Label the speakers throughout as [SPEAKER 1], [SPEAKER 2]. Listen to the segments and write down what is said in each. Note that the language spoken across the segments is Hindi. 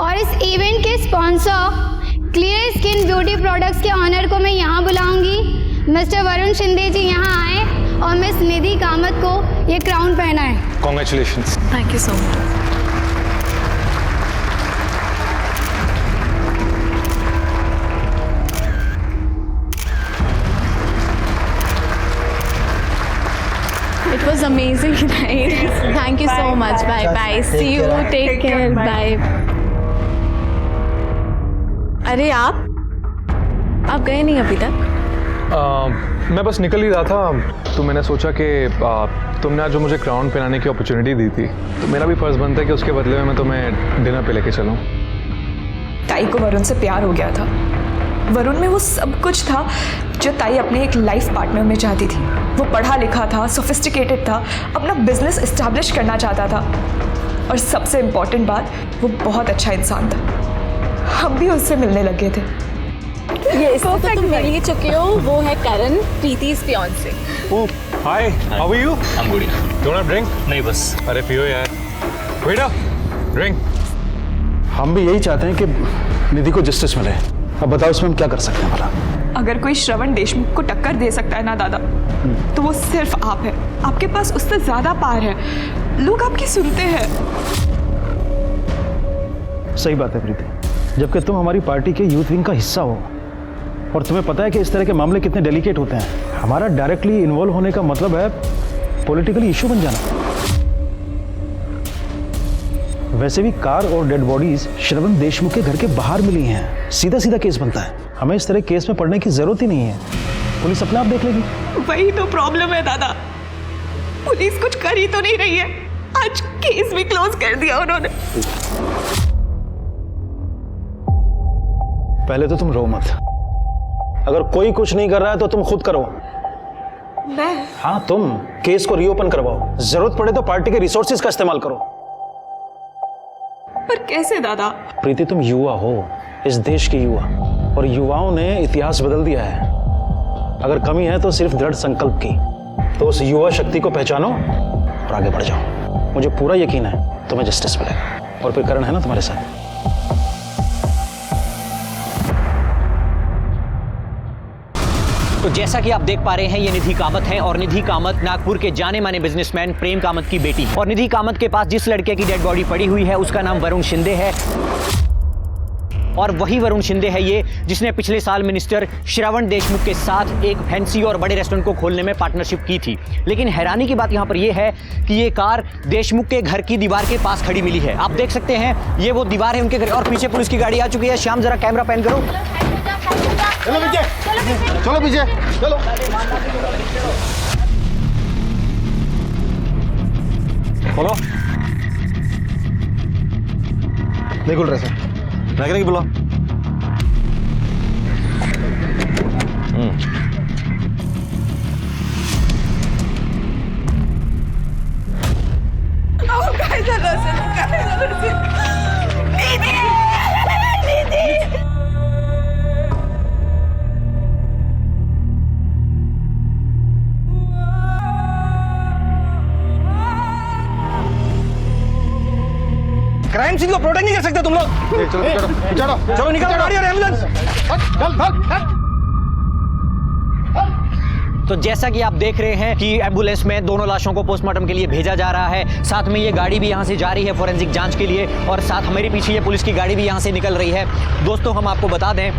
[SPEAKER 1] और इस इवेंट के sponsor clear skin beauty products के ऑनर को मैं यहाँ बुलाऊंगी। मिस्टर वरुण शिंदे जी यहाँ आए और मिस निधि कामत को ये क्राउन पहनाए।
[SPEAKER 2] Congratulations.
[SPEAKER 3] Thank you so much. It was amazing, right? Thank you so much. Bye bye. See you. Take care. Bye. अरे आप गए नहीं अभी तक?
[SPEAKER 2] मैं बस निकल ही रहा था तो मैंने सोचा कि तुमने आज जो मुझे क्राउन पहनाने की अपॉर्चुनिटी दी थी तो मेरा भी फर्ज बनता है कि उसके बदले में मैं तुम्हें डिनर पे लेके चलूँ।
[SPEAKER 4] ताई को वरुण से प्यार हो गया था। वरुण में वो सब कुछ था जो ताई अपने एक लाइफ पार्टनर में चाहती थी। वो पढ़ा लिखा था, सोफिस्टिकेटेड था, अपना बिजनेस एस्टैब्लिश करना चाहता था और सबसे इम्पोर्टेंट बात, वो बहुत अच्छा इंसान था। हम भी उससे मिलने लगे थे।
[SPEAKER 3] ये इसको तो तुम मिल ही चुके हो। वो है Karan, Preeti's fiancé।
[SPEAKER 2] Oh hi, how are you?
[SPEAKER 5] I'm good।
[SPEAKER 2] Don't have drink?
[SPEAKER 5] नहीं बस।
[SPEAKER 2] अरे पियो यार। Waiter, drink.
[SPEAKER 6] हम भी यही चाहते हैं कि निधि को जस्टिस मिले। अब बताओ इसमें हम क्या कर सकते हैं भला?
[SPEAKER 4] अगर कोई श्रवण देशमुख को टक्कर दे सकता है ना दादा, तो वो सिर्फ आप है। आपके पास उससे ज्यादा पार है। लोग आपकी सुनते हैं।
[SPEAKER 6] सही बात है प्रीति, जबकि तुम हमारी पार्टी के यूथ विंग का हिस्सा हो और तुम्हें पता है कि इस तरह के मामले कितने डेलिकेट होते हैं। हमारा डायरेक्टली इन्वॉल्व होने का मतलब है पॉलिटिकली इशू बन जाना। वैसे भी कार और डेड बॉडीज श्रवण देशमुख के घर के बाहर मिली हैं। सीधा सीधा केस बनता है। हमें इस तरह केस में पड़ने की जरूरत ही नहीं है। पुलिस अपने आप देख लेगी।
[SPEAKER 4] वही तो प्रॉब्लम है दादा, पुलिस कुछ कर ही तो नहीं रही है। आज केस भी क्लोज कर दिया उन्होंने।
[SPEAKER 6] पहले तो तुम रो मत। अगर कोई कुछ नहीं कर रहा है तो तुम खुद करो।
[SPEAKER 4] मैं?
[SPEAKER 6] हाँ तुम केस को रीओपन करवाओ। जरूरत पड़े तो पार्टी के रिसोर्सेज का इस्तेमाल करो।
[SPEAKER 4] पर कैसे दादा?
[SPEAKER 6] प्रीति तुम युवा हो, इस देश की युवा, और युवाओं ने इतिहास बदल दिया है। अगर कमी है तो सिर्फ दृढ़ संकल्प की। तो उस युवा शक्ति को पहचानो और आगे बढ़ जाओ। मुझे पूरा यकीन है तुम्हें जस्टिस मिलेगा। और फिर करण है ना तुम्हारे साथ।
[SPEAKER 5] तो जैसा कि आप देख पा रहे हैं ये निधि कामत है और निधि कामत नागपुर के जाने माने बिजनेसमैन प्रेम कामत की बेटी। और निधि कामत के पास जिस लड़के की डेड बॉडी पड़ी हुई है उसका नाम वरुण शिंदे है। और वही वरुण शिंदे है ये जिसने पिछले साल मिनिस्टर श्रवण देशमुख के साथ एक फैंसी और बड़े रेस्टोरेंट को खोलने में पार्टनरशिप की थी। लेकिन हैरानी की बात यहाँ पर यह है कि ये कार देशमुख के घर की दीवार के पास खड़ी मिली है। आप देख सकते हैं ये वो दीवार है उनके घर और पीछे पुलिस की गाड़ी आ चुकी है। श्याम जरा कैमरा पैन करो।
[SPEAKER 6] चलो पीछे, चलो पीछे, चलो।
[SPEAKER 2] बोलो।
[SPEAKER 6] नहीं खुल रहे सर।
[SPEAKER 2] लग रहा है कि बोलो।
[SPEAKER 6] क्राइम सीन को प्रोटेक्ट नहीं कर सकते तुम लोग। चलो चलो चलो चलो निकालो गाड़ी और एम्बुलेंस। चल चल।
[SPEAKER 5] तो जैसा कि आप देख रहे हैं कि एम्बुलेंस में दोनों लाशों को पोस्टमार्टम के लिए भेजा जा रहा है। साथ में ये गाड़ी भी यहाँ से जा रही है फोरेंसिक जांच के लिए और साथ मेरे पीछे ये पुलिस की गाड़ी भी यहाँ से निकल रही है। दोस्तों हम आपको बता दें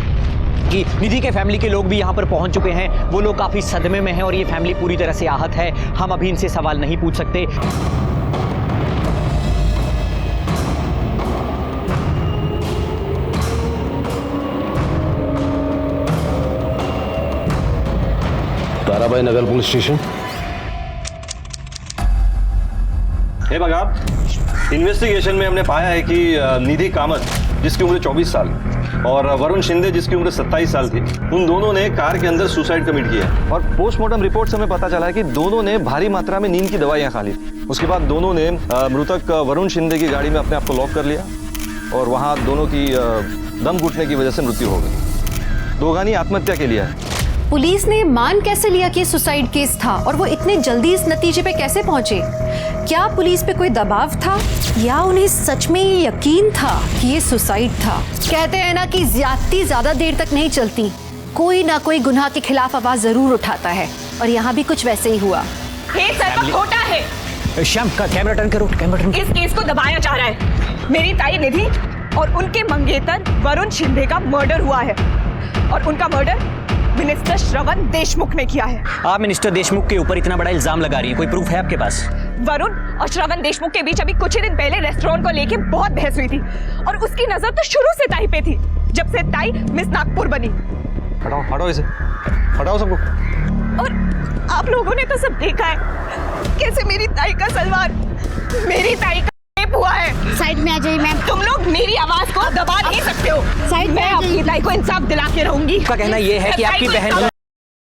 [SPEAKER 5] कि निधि के फैमिली के लोग भी यहाँ पर पहुँच चुके हैं। वो लोग काफ़ी सदमे में हैं और ये फैमिली पूरी तरह से आहत है। हम अभी इनसे सवाल नहीं पूछ सकते।
[SPEAKER 6] ताराबाई नगर पुलिस स्टेशन।
[SPEAKER 7] हे बघा, इन्वेस्टिगेशन में हमने पाया है कि निधि कामत जिसकी उम्र 24 साल और वरुण शिंदे जिसकी उम्र 27 साल थी, उन दोनों ने कार के अंदर सुसाइड कमिट किया है। और पोस्टमार्टम रिपोर्ट से हमें पता चला है कि दोनों ने भारी मात्रा में नींद की दवाइयां खा ली। उसके बाद दोनों ने मृतक वरुण शिंदे की गाड़ी में अपने आप को लॉक कर लिया और वहां दोनों की दम घुटने की वजह से मृत्यु हो गई। दोगानी आत्महत्या के लिए है।
[SPEAKER 8] पुलिस ने मान कैसे लिया कि सुसाइड केस था और वो इतने जल्दी इस नतीजे पे कैसे पहुंचे? क्या पुलिस पे कोई दबाव था या उन्हें सच में ये यकीन था कि ये सुसाइड था? कहते हैं ना कि ज्यादती ज्यादा देर तक नहीं चलती, कोई ना कोई गुनाह के खिलाफ आवाज जरूर उठाता है और यहाँ भी कुछ वैसे ही हुआ।
[SPEAKER 4] खोटा है।
[SPEAKER 5] श्याम का कैमरा टर्न करो, कैमरा टर्न।
[SPEAKER 4] इस केस को दबाया जा रहा है। मेरी ताई निधि और उनके मंगेतर वरुण शिंदे का मर्डर हुआ है और उनका मर्डर मिनिस्टर श्रवण देशमुख ने किया है।
[SPEAKER 5] आप मिनिस्टर देशमुख के ऊपर इतना बड़ा इल्जाम लगा रही हैं, कोई प्रूफ है आपके पास?
[SPEAKER 4] वरुण और श्रवण देशमुख के बीच अभी कुछ ही दिन पहले रेस्टोरेंट को लेके बहुत बहस हुई थी और उसकी नजर तो शुरू से ताई पे थी, जब से ताई मिस नागपुर बनी।
[SPEAKER 7] हटाओ हटाओ इसे, हटाओ सबको।
[SPEAKER 4] और आप लोगों ने तो सब देखा है कैसे मेरी ताई का सलवार, मेरी ताई का रेप हुआ है।
[SPEAKER 1] साइड में आ जाइए मैम।
[SPEAKER 4] तुम लोग मेरी आवाज को दबा नहीं सकते हो।
[SPEAKER 1] साइड में
[SPEAKER 4] मैं अपनी ताई को इंसाफ दिला के रहूंगी।
[SPEAKER 5] उसका कहना यह है कि आपकी बहन का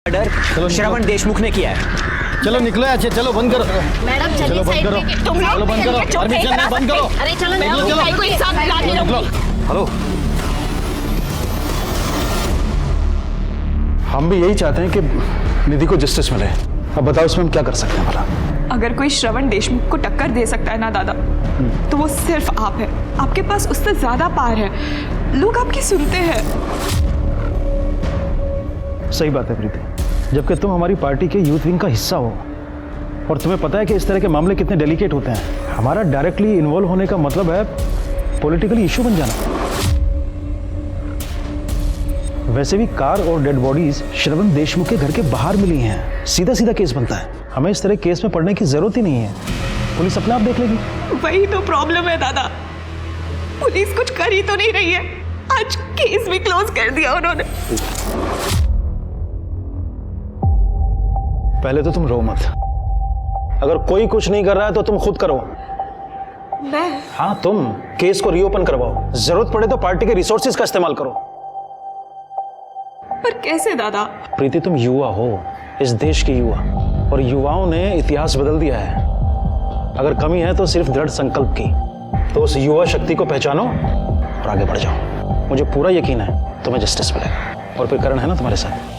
[SPEAKER 5] मर्डर श्रवण देशमुख ने किया है।
[SPEAKER 6] चलो निकलो अच्छे, चलो बंद करो।
[SPEAKER 1] मैडम
[SPEAKER 6] चलो बंद करो,
[SPEAKER 4] तुम
[SPEAKER 6] चलो
[SPEAKER 4] लोग
[SPEAKER 6] बंद करो, अरे चलना बंद करो।
[SPEAKER 1] अरे चलो
[SPEAKER 4] मैं अपनी ताई को इंसाफ दिला के रहूंगी।
[SPEAKER 7] हेलो,
[SPEAKER 6] हम भी यही चाहते हैं कि निधि को जस्टिस मिले। अब बताओ इसमें हम क्या कर सकते हैं भला?
[SPEAKER 4] अगर कोई श्रवण देशमुख को टक्कर दे सकता है ना दादा, तो वो सिर्फ आप है। आपके पास उससे ज्यादा पार है, लोग आपकी सुनते हैं।
[SPEAKER 6] सही बात है प्रीति, जबकि तुम हमारी पार्टी के यूथ विंग का हिस्सा हो और तुम्हें पता है कि इस तरह के मामले कितने डेलिकेट होते हैं। हमारा डायरेक्टली इन्वॉल्व होने का मतलब है पॉलिटिकली इशू बन जाना। वैसे भी कार और डेड बॉडीज श्रवण देशमुख के घर के बाहर मिली हैं, सीधा सीधा केस बनता है। हमें इस तरह केस में पड़ने की जरूरत ही नहीं है, पुलिस अपने आप देख लेगी।
[SPEAKER 4] वही तो प्रॉब्लम है दादा, पुलिस कुछ कर ही तो नहीं रही है। आज केस भी क्लोज कर दिया उन्होंने।
[SPEAKER 6] पहले तो तुम रो मत, अगर कोई कुछ नहीं कर रहा है तो तुम खुद करो।
[SPEAKER 4] मैं?
[SPEAKER 6] हाँ तुम केस को रीओपन करवाओ, जरूरत पड़े तो पार्टी के रिसोर्सेज का इस्तेमाल करो।
[SPEAKER 4] पर कैसे दादा?
[SPEAKER 6] प्रीति तुम युवा हो, इस देश की युवा, और युवाओं ने इतिहास बदल दिया है। अगर कमी है तो सिर्फ दृढ़ संकल्प की। तो उस युवा शक्ति को पहचानो और आगे बढ़ जाओ। मुझे पूरा यकीन है तुम्हें जस्टिस मिलेगा। और फिर करण है ना तुम्हारे साथ।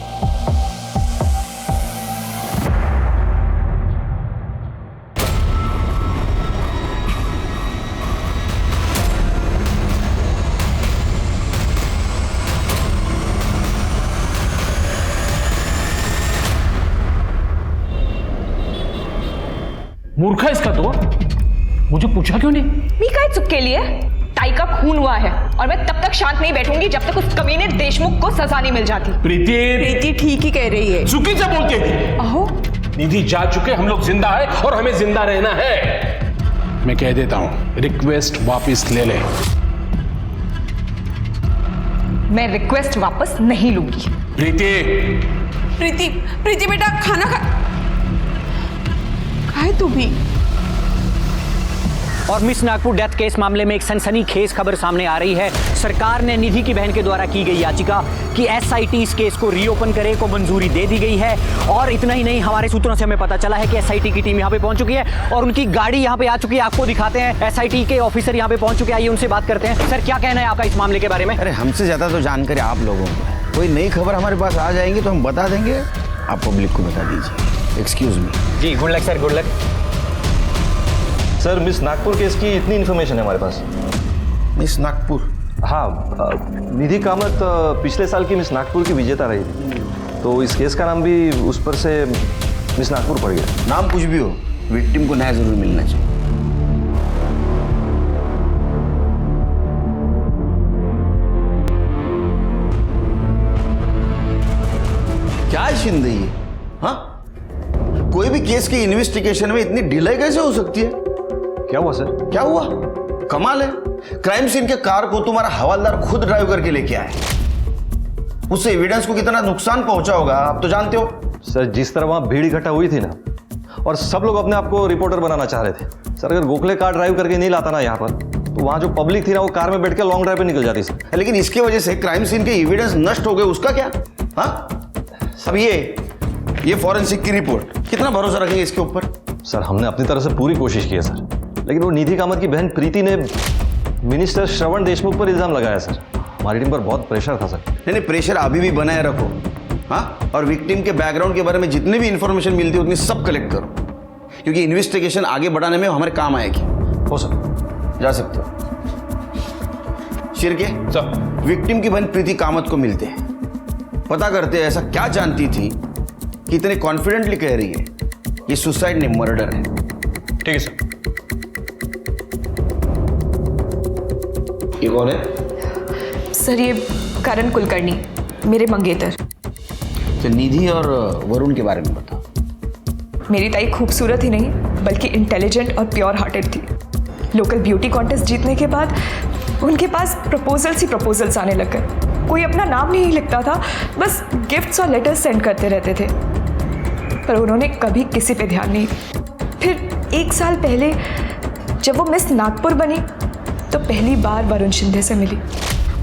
[SPEAKER 9] मूर्खा इसका तो, मुझे पूछा क्यों नहीं?
[SPEAKER 4] मी का चुप के लिए ताई का खून हुआ है और मैं तब तक शांत नहीं बैठूंगी जब तक उस कमीने देशमुख को सजा नहीं मिल जाती।
[SPEAKER 9] प्रीति
[SPEAKER 8] ठीक ही कह रही है।
[SPEAKER 9] चुकी से बोलती है।
[SPEAKER 4] अहो,
[SPEAKER 9] निधि जा चुके, हम लोग जिंदा है और हमें जिंदा रहना है। मैं कह देता हूं, रिक्वेस्ट वापस ले ले।
[SPEAKER 4] मैं रिक्वेस्ट वापस नहीं लूंगी।
[SPEAKER 9] प्रीति
[SPEAKER 3] प्रीति बेटा खाना खाए तू भी।
[SPEAKER 5] और मिस नागपुर डेथ केस मामले में एक सनसनीखेज खबर सामने आ रही है। सरकार ने निधि की बहन के द्वारा की गई याचिका कि एसआईटी इस केस को रीओपन करे को मंजूरी दे दी गई है। और इतना ही नहीं, हमारे सूत्रों से हमें पता चला है कि एसआईटी की टीम यहाँ पे पहुंच चुकी है और उनकी गाड़ी यहाँ पे आ चुकी है। आपको दिखाते हैं, एसआईटी के ऑफिसर यहाँ पे पहुंच चुके हैं। आइए उनसे बात करते हैं। सर, क्या कहना है आपका इस मामले के बारे में?
[SPEAKER 10] अरे हमसे ज़्यादा तो जानकारी आप लोगों को है। कोई नई खबर हमारे पास आ जाएंगी तो हम बता देंगे, आप पब्लिक को बता दीजिए। Excuse me.
[SPEAKER 5] जी, good luck sir, good luck.
[SPEAKER 7] Sir miss Nagpur case की इतनी इन्फॉर्मेशन है हमारे पास।
[SPEAKER 10] मिस नागपुर?
[SPEAKER 7] हाँ, निधि कामत पिछले साल की मिस नागपुर की विजेता रही थी, तो इस केस का नाम भी उस पर से मिस नागपुर पड़ गया।
[SPEAKER 10] नाम कुछ भी हो, विक्टिम को न्याय जरूर मिलना चाहिए। क्या है शिंदे ये? हाँ, कोई भी केस की इन्वेस्टिगेशन में इतनी डिले कैसे हो सकती है?
[SPEAKER 7] क्या हुआ सर?
[SPEAKER 10] क्या हुआ? कमाल है, क्राइम सीन के कार को तुम्हारा हवालदार खुद ड्राइव करके लेके आया। उससे एविडेंस को कितना नुकसान पहुंचा होगा आप तो जानते हो।
[SPEAKER 7] सर, जिस तरह वहां भीड़ इकट्ठा हुई थी ना, और सब लोग अपने आप को रिपोर्टर बनाना चाह रहे थे सर, अगर गोखले कार ड्राइव करके नहीं लाता ना यहाँ पर, तो वहां जो पब्लिक थी ना, वो कार में बैठ के लॉन्ग ड्राइव पे निकल जाती सर।
[SPEAKER 10] लेकिन इसकी वजह से क्राइम सीन के एविडेंस नष्ट हो गए, उसका क्या? हाँ, अब ये फॉरेंसिक की रिपोर्ट, कितना भरोसा रखेंगे इसके ऊपर?
[SPEAKER 7] सर, हमने अपनी तरफ से पूरी कोशिश की है सर, लेकिन वो निधि कामत की बहन प्रीति ने मिनिस्टर श्रवण देशमुख पर इल्जाम लगाया सर। हमारी टीम पर बहुत प्रेशर था सर।
[SPEAKER 10] नहीं, प्रेशर अभी भी बनाए रखो, हाँ, और विक्टिम के बैकग्राउंड के बारे में जितनी भी इंफॉर्मेशन मिलती है उतनी सब कलेक्ट करो, क्योंकि इन्वेस्टिगेशन आगे बढ़ाने में हमारे काम आएगी।
[SPEAKER 6] हो सर।
[SPEAKER 10] जा सकते हो। शिरके
[SPEAKER 9] सर।
[SPEAKER 10] विक्टिम की बहन प्रीति कामत को मिलते हैं, पता करते हैं ऐसा क्या जानती थी कि इतने कॉन्फिडेंटली कह रही है ये सुसाइड नहीं मर्डर है।
[SPEAKER 9] ठीक है सर।
[SPEAKER 10] ये कौन है?
[SPEAKER 4] सर ये करण कुलकर्णी, मेरे मंगेतर।
[SPEAKER 10] तो निधि और वरुण के बारे में बता।
[SPEAKER 4] मेरी ताई खूबसूरत ही नहीं बल्कि इंटेलिजेंट और प्योर हार्टेड थी। लोकल ब्यूटी कॉन्टेस्ट जीतने के बाद उनके पास प्रपोजल्स आने लग गए। कोई अपना नाम नहीं लिखता था, बस गिफ्ट्स और लेटर्स सेंड करते रहते थे, पर उन्होंने कभी किसी पे ध्यान नहीं। फिर 1 साल पहले जब वो मिस नागपुर बनी तो पहली बार वरुण शिंदे से मिली।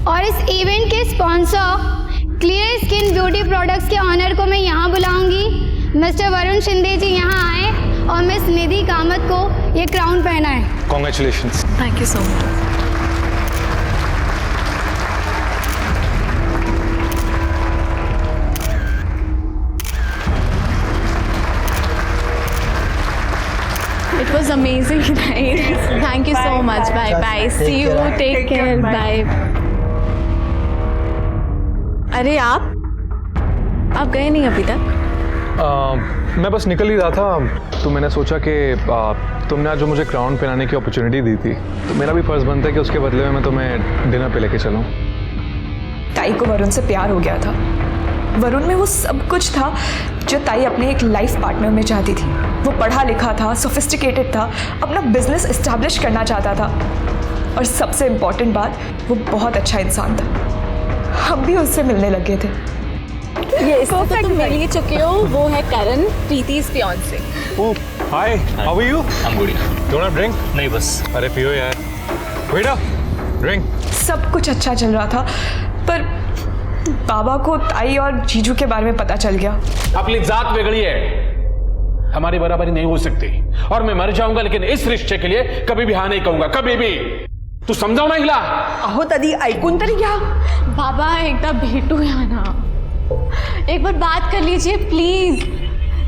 [SPEAKER 1] और इस इवेंट के sponsor clear skin beauty products के ऑनर को मैं यहाँ बुलाऊंगी। मिस्टर वरुण शिंदे जी यहाँ आए और मिस निधि कामत को ये क्राउन पहना है।
[SPEAKER 2] Congratulations.
[SPEAKER 3] Thank you so much. It was amazing, right? Thank you so much. Bye bye. See you. Take care. Bye. अरे आप गए नहीं अभी तक?
[SPEAKER 2] मैं बस निकल ही रहा था, तो मैंने सोचा कि तुमने आज जो मुझे क्राउन पहनाने की अपॉर्चुनिटी दी थी, तो मेरा भी फर्ज बनता है कि उसके बदले में मैं तुम्हें डिनर पे लेके चलूं।
[SPEAKER 4] ताई को वरुण से प्यार हो गया था। वरुण में वो सब कुछ था जो ताई अपने एक लाइफ पार्टनर में चाहती थी। वो पढ़ा लिखा था, सोफिस्टिकेटेड था, अपना बिजनेस एस्टैब्लिश करना चाहता था, और सबसे इम्पोर्टेंट बात, वो बहुत अच्छा इंसान था। हम भी उससे मिलने लगे थे।
[SPEAKER 3] ये इसको तो तुम मिल ही चुके हो। वो है Karan, Preeti's fiancé।
[SPEAKER 2] Oh hi, how are you?
[SPEAKER 5] I'm good.
[SPEAKER 2] Don't have drink?
[SPEAKER 5] नहीं बस।
[SPEAKER 2] अरे पियो यार। Wait up, drink.
[SPEAKER 4] सब कुछ अच्छा चल रहा था, पर बाबा को ताई और जीजू के बारे में पता चल गया।
[SPEAKER 9] अपनी जात वेगळी है, हमारी बराबरी नहीं हो सकती, और मैं मर जाऊंगा लेकिन इस रिश्ते के लिए कभी भी हाँ नहीं कहूंगा, कभी भी। तू समजाव ना हिला?
[SPEAKER 4] अहो तरी ऐकून तरी घ्या।
[SPEAKER 3] बाबा एकदा भेटूया ना, एक बार बात कर लीजिए प्लीज।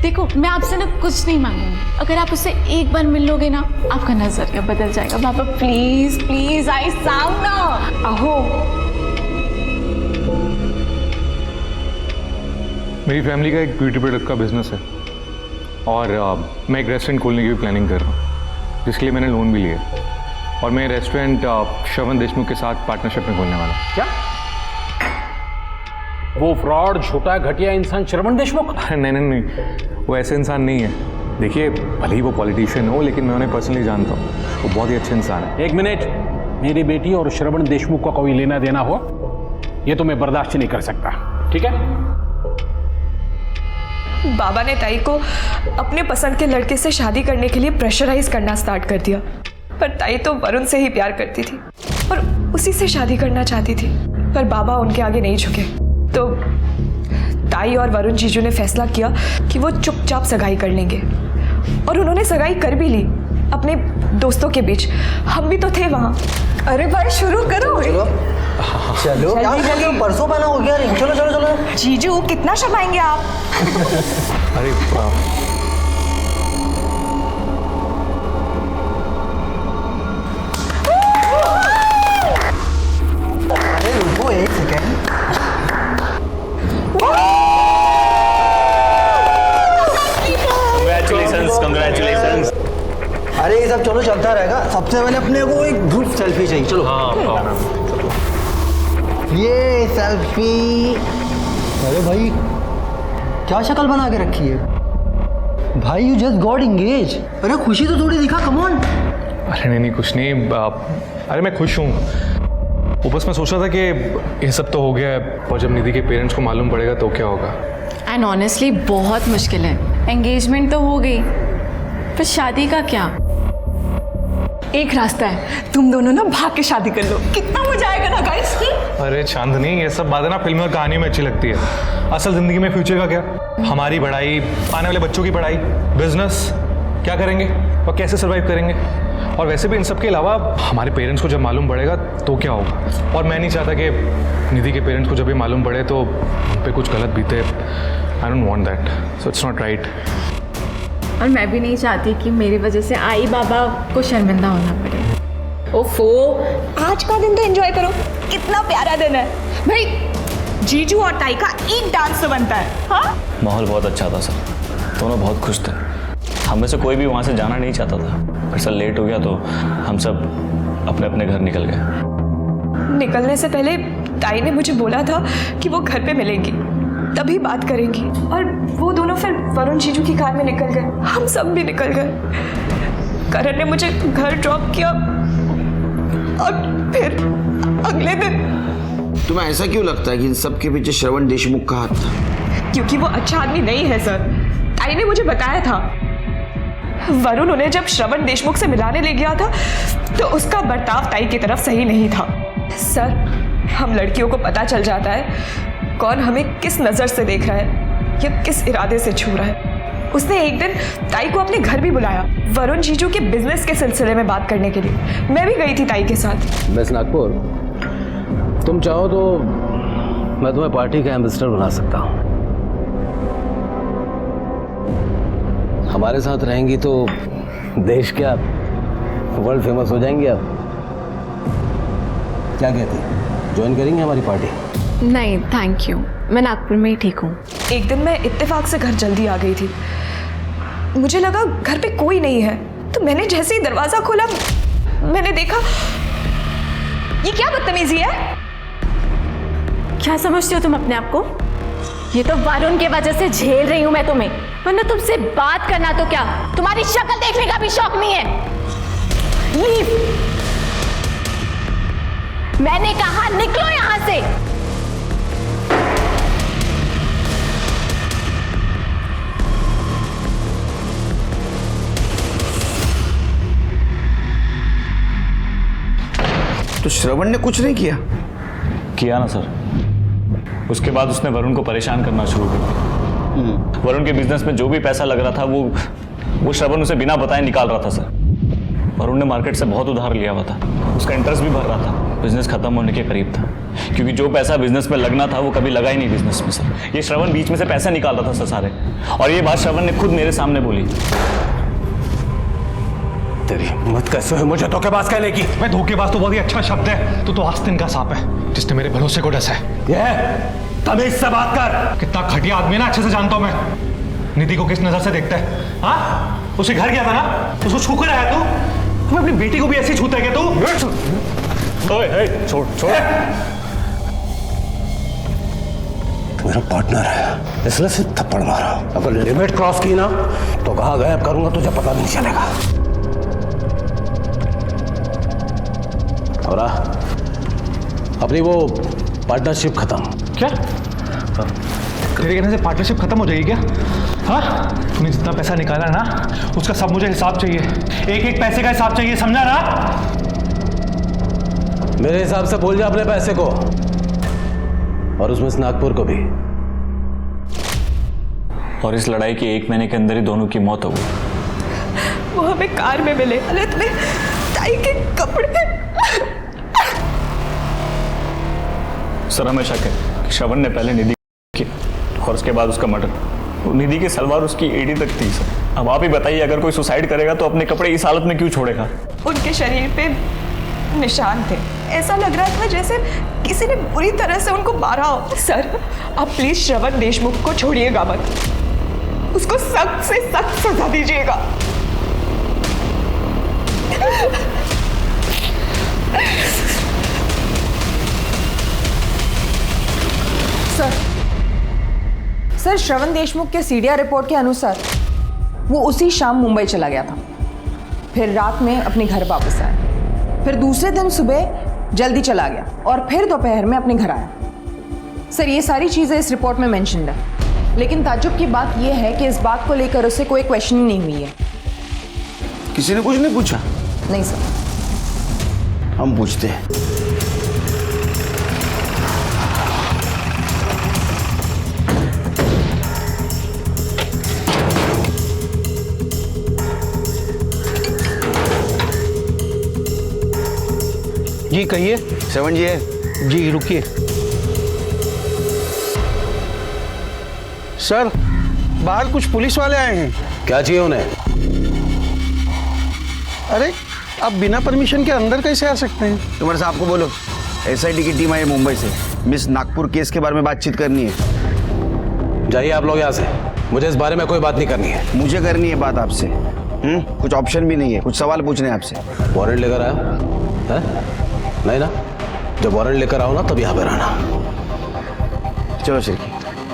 [SPEAKER 3] देखो मैं आपसे ना कुछ नहीं मांगूंगी, अगर आप उससे एक बार मिल लोगे ना आपका नजरिया बदल जाएगा। बाबा प्लीज प्लीज, आई साउंड ना।
[SPEAKER 4] अहो
[SPEAKER 2] मेरी फैमिली का एक ब्यूटी प्रोडक्ट का बिजनेस है, और मैं एक रेस्टोरेंट खोलने की भी प्लानिंग कर रहा हूँ, जिसके लिए मैंने लोन भी लिया, और मैं रेस्टोरेंट श्रवण देशमुख के साथ पार्टनरशिप में खोलने वाला हूँ।
[SPEAKER 9] क्या वो फ्रॉड, झूठा, घटिया इंसान श्रवण देशमुख?
[SPEAKER 2] नहीं नहीं नहीं, वो ऐसे इंसान नहीं है। देखिए, भले ही वो पॉलिटिशियन हो, लेकिन मैं उन्हें पर्सनली जानता हूँ, वो बहुत ही अच्छे इंसान है।
[SPEAKER 9] एक मिनट, मेरी बेटी और श्रवण देशमुख का कोई लेना देना हो, ये तो मैं बर्दाश्त नहीं कर सकता, ठीक है?
[SPEAKER 4] बाबा ने ताई को अपने पसंद के लड़के से शादी करने के लिए प्रेशराइज करना स्टार्ट कर दिया, पर ताई तो वरुण से ही प्यार करती थी और उसी से शादी करना चाहती थी, पर बाबा उनके आगे नहीं झुके। तो ताई और वरुण जीजू ने फैसला किया कि वो चुपचाप सगाई कर लेंगे, और उन्होंने सगाई कर भी ली अपने दोस्तों के बीच। हम भी तो थे वहाँ। अरे भाई शुरू करो।
[SPEAKER 11] चलो जल्दी, परसों बना हो गया। चलो चलो चलो।
[SPEAKER 4] जीजू कितना शर्माएंगे आप?
[SPEAKER 2] अरे
[SPEAKER 11] अरे रुको एक सेकेंड।
[SPEAKER 5] Congratulations.
[SPEAKER 11] अरे ये सब चलो चलता रहेगा, सबसे पहले अपने को एक ग्रुप सेल्फी चाहिए। चलो।
[SPEAKER 2] हाँ,
[SPEAKER 11] ये सेल्फी। अरे भाई क्या शक्ल बना के रखी है भाई, यू जस्ट गॉट इंगेज। अरे खुशी तो थोड़ी दिखा, कम ऑन।
[SPEAKER 2] अरे नहीं नहीं, कुछ नहीं। अरे मैं खुश हूँ, वो बस मैं सोच रहा था कि ये सब तो हो गया है, और जब निधि के पेरेंट्स को मालूम पड़ेगा तो क्या होगा।
[SPEAKER 3] एंड ऑनेस्टली बहुत मुश्किल है। एंगेजमेंट तो हो गई, पर शादी का क्या?
[SPEAKER 4] एक रास्ता है, तुम दोनों ना भाग के शादी कर लो, कितना मजा आएगा ना गाइस।
[SPEAKER 2] अरे चांदनी, ये सब बातें ना फिल्म और कहानी में अच्छी लगती है, असल जिंदगी में फ्यूचर का क्या? हमारी पढ़ाई, आने वाले बच्चों की पढ़ाई, बिजनेस, क्या करेंगे और कैसे सर्वाइव करेंगे? और वैसे भी इन सब के अलावा हमारे पेरेंट्स को जब मालूम पड़ेगा तो क्या होगा, और मैं नहीं चाहता कि निधि के पेरेंट्स को जब भी मालूम पड़े तो उन पे कुछ गलत बीते। I don't want that, so it's not right.
[SPEAKER 3] और मैं भी नहीं चाहती कि मेरी वजह से आई बाबा को शर्मिंदा होना पड़े।
[SPEAKER 4] ओफो, आज का दिन तो एंजॉय करो, कितना प्यारा दिन है भाई। जीजू और ताई का एक डांस तो बनता है। हाँ,
[SPEAKER 12] माहौल बहुत अच्छा था सर, दोनों बहुत खुश थे। हम में से कोई भी वहाँ से जाना नहीं चाहता था, पर सर लेट हो गया तो हम सब अपने अपने घर निकल गए।
[SPEAKER 4] निकलने से पहले ताई ने मुझे बोला था कि वो घर पे मिलेंगी, तभी बात करेंगी, और वो दोनों फिर वरुण जीजू की कार में निकल गए। हम सब भी निकल गए। करण ने मुझे घर ड्रॉप किया और फिर अगले दिन।
[SPEAKER 10] तुम्हें ऐसा क्यों लगता है कि इन सब के पीछे श्रवण देशमुख का हाथ था?
[SPEAKER 4] क्योंकि वो अच्छा आदमी नहीं है सर, ताई ने मुझे बताया था। वरुण उन्हें जब श्रवण देशमुख से मिलाने ले गया था तो उसका बर्ताव ताई की तरफ सही नहीं था। सर, हम लड़कियों को पता चल जाता है कौन हमें किस नज़र से देख रहा है या किस इरादे से छू रहा है। उसने एक दिन ताई को अपने घर भी बुलाया, वरुण जीजू के बिजनेस के सिलसिले में बात करने के लिए। मैं भी गई थी ताई के साथ।
[SPEAKER 6] मिस नागपुर, तुम चाहो तो मैं तुम्हें पार्टी का एम्बेसडर बना सकता हूँ। हमारे साथ रहेंगी तो देश क्या वर्ल्ड फेमस हो जाएंगे। आप क्या कहती हैं, ज्वाइन करेंगे हमारी पार्टी?
[SPEAKER 3] नहीं थैंक यू, मैं नागपुर में ही ठीक हूँ।
[SPEAKER 4] एक दिन मैं इत्तेफाक से घर जल्दी आ गई थी। मुझे लगा घर पे कोई नहीं है, तो मैंने जैसे ही दरवाजा खोला मैंने देखा ये क्या बदतमीजी है।
[SPEAKER 3] क्या समझती हो तुम अपने आप को? ये तो वरुण के वजह से झेल रही हूं मैं तुम्हें, वरना तुमसे बात करना तो क्या, तुम्हारी शक्ल देखने का भी शौक नहीं है। लीव। मैंने कहा निकलो यहां से।
[SPEAKER 10] तो श्रवण ने कुछ नहीं
[SPEAKER 12] किया ना सर। उसके बाद उसने वरुण को परेशान करना शुरू कर दिया। वरुण के बिजनेस में जो भी पैसा लग रहा था वो श्रवण उसे बिना बताए निकाल रहा था सर। वरुण ने मार्केट से बहुत उधार लिया हुआ था, उसका इंटरेस्ट भी भर रहा था। बिजनेस खत्म होने के करीब था, क्योंकि जो पैसा बिजनेस में लगना था वो कभी लगा ही नहीं बिजनेस में सर। ये श्रवण बीच में से पैसे निकाल रहा था सर सारे, और ये बात श्रवण ने खुद मेरे सामने बोली।
[SPEAKER 6] तेरी हिम्मत कैसे हुई मुझे धोखेबाज कहने की?
[SPEAKER 2] मैं धोखेबाज तो बहुत ही अच्छा शब्द है। तो आस्तीन का सांप है जिसने मेरे भरोसे को डसा है।
[SPEAKER 6] ये तमीज से बात कर।
[SPEAKER 2] कितना घटिया आदमी है ना, अच्छे से जानता हूं मैं। निधि को किस नजर से देखता है? हाँ, उसे घर गया था ना, उसको छू कर आया तू? तुम अपनी बेटी को भी ऐसी छूता है क्या तू?
[SPEAKER 6] ओए, छोड़ छोड़। तू मेरा पार्टनर है, इसलिए से थप्पड़ मारा। अगर लिमिट क्रॉस की ना तो कहाँ गायब करूंगा तुझे पता नहीं चलेगा। और अपनी वो पार्टनरशिप खत्म।
[SPEAKER 2] क्या? तेरे कहने से पार्टनरशिप खत्म हो जाएगी क्या? हाँ, तूने जितना पैसा निकाला ना उसका सब मुझे हिसाब चाहिए। एक एक पैसे का हिसाब चाहिए, समझा ना?
[SPEAKER 6] मेरे हिसाब से बोल जा अपने पैसे को, और उसमें इस नागपुर को भी।
[SPEAKER 12] और इस लड़ाई के 1 महीने के अंदर ही दोनों की मौत हो गई।
[SPEAKER 4] वो हमें कार में मिले, हालत में ताई के कपड़े।
[SPEAKER 12] सर हमें शक है कि श्रवण ने पहले निधि की और उसके बाद उसका मर्डर। निधि की सलवार उसकी एड़ी तक थी सर। अब आप ही बताइए, अगर कोई सुसाइड करेगा तो अपने कपड़े इस हालत में क्यों छोड़ेगा?
[SPEAKER 4] उनके शरीर पे निशान थे, ऐसा लग रहा था जैसे किसी ने बुरी तरह से उनको मारा हो। सर, आप प्लीज श्रवण देशमुख को छोड़िएगा मत, उसको सख्त से सख्त सजा दीजिएगा।
[SPEAKER 13] सर, श्रवण देशमुख के सीडीआर रिपोर्ट के अनुसार वो उसी शाम मुंबई चला गया था, फिर रात में अपने घर वापस आया, फिर दूसरे दिन सुबह जल्दी चला गया और फिर दोपहर में अपने घर आया। सर, ये सारी चीज़ें इस रिपोर्ट में मेंशन्ड है, लेकिन ताज्जुब की बात यह है कि इस बात को लेकर उससे कोई क्वेश्चनिंग नहीं हुई है।
[SPEAKER 10] किसी ने कुछ नहीं पूछा?
[SPEAKER 13] नहीं सर।
[SPEAKER 10] हम पूछते हैं।
[SPEAKER 6] जी कहिए।
[SPEAKER 10] श्रवण जी है?
[SPEAKER 6] जी रुकिए। सर बाहर कुछ पुलिस वाले आए हैं।
[SPEAKER 10] क्या चाहिए उन्हें?
[SPEAKER 6] अरे आप बिना परमिशन के अंदर कैसे आ सकते हैं?
[SPEAKER 10] तुम्हारे साहब को बोलो, SIT की टीम आई है मुंबई से, मिस नागपुर केस के बारे में बातचीत करनी है।
[SPEAKER 6] जाइए आप लोग यहाँ से, मुझे इस बारे में कोई बात नहीं करनी है।
[SPEAKER 10] मुझे करनी है बात आपसे। कुछ ऑप्शन भी नहीं है, कुछ सवाल पूछने हैं आपसे।
[SPEAKER 6] वारंट लेकर आया है? नहीं ना, जब वारंट लेकर आओ ना तब यहाँ पर आना।
[SPEAKER 10] चलो श्री।